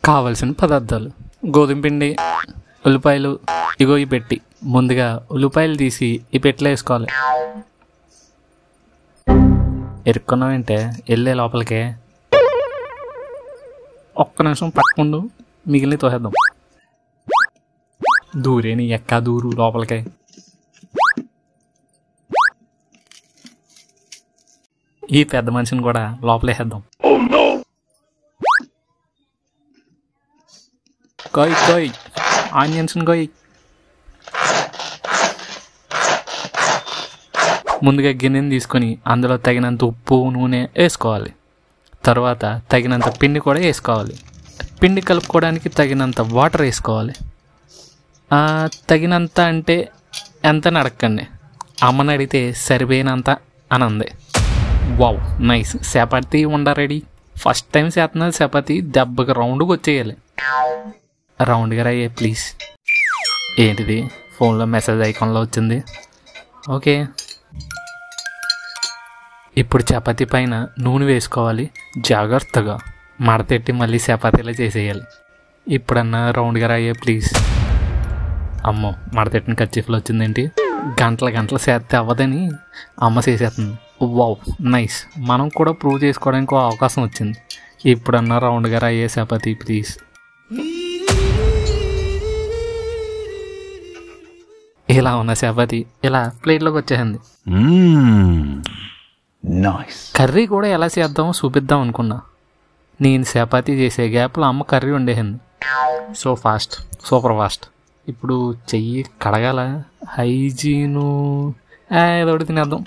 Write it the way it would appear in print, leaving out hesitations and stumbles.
కావలసిన పదార్థాలు: గోధుమ పిండి, ఉల్లిపాయలు. ఇగో ఈ పెట్టి. ముందుగా ఉల్లిపాయలు తీసి ఈ పెట్టిలో వేసుకోవాలి. ఎరుక్కున్నావంటే వెళ్ళే లోపలికే. ఒక్క నిమిషం పట్టుకుండు, మిగిలిన తోసేద్దాం. దూరేని ఎక్కా దూరు లోపలికే. ఈ పెద్ద మనిషిని కూడా లోపలేసేద్దాం. కోయ్ కోయ్, ఆనియన్స్ కోయ్. ముందుగా గిన్నెని తీసుకొని అందులో తగినంత ఉప్పు, నూనె వేసుకోవాలి. తర్వాత తగినంత పిండి కూడా వేసుకోవాలి. పిండి కలుపుకోవడానికి తగినంత వాటర్ వేసుకోవాలి. తగినంత అంటే ఎంత అడగండి, అమ్మని అడిగితే సరిపోయినంత అని అంది. Wow, nice. చపాతీ ఉండ రెడీ. ఫస్ట్ టైం చేస్తున్నది చపాతీ. దెబ్బకి రౌండ్కి వచ్చేయాలి. రౌండ్గా అయ్యే ప్లీజ్. ఏంటిది? ఫోన్లో మెసేజ్ ఐకాన్లో వచ్చింది. ఓకే, ఇప్పుడు చపాతీ పైన నూనె వేసుకోవాలి. జాగ్రత్తగా మడతెట్టి మళ్ళీ చపాతీలో చేసేయాలి. ఇప్పుడన్నా రౌండ్గా అయ్యే ప్లీజ్. అమ్మో, మడతెట్టిన కర్చీఫ్లో వచ్చిందేంటి? గంటలు చేస్తే అవ్వదని అమ్మ చేసేస్తుంది. Wow, nice. మనం కూడా ప్రూవ్ చేసుకోవడానికి అవకాశం వచ్చింది. ఇప్పుడన్నా రౌండ్గా అయ్యే చపాతీ ప్లీజ్. ఇలా ఉన్న చపాతీ ఇలా ప్లేట్లోకి వచ్చేసింది. కర్రీ కూడా ఎలా చేద్దామో చూపిద్దాం అనుకున్నా. నేను చపాతీ చేసే గ్యాప్లో అమ్మ కర్రీ వండేసింది. So fast, super fast. ఇప్పుడు చెయ్యి కడగాల, హైజీను ఏదో ఒకటి తినేద్దాం.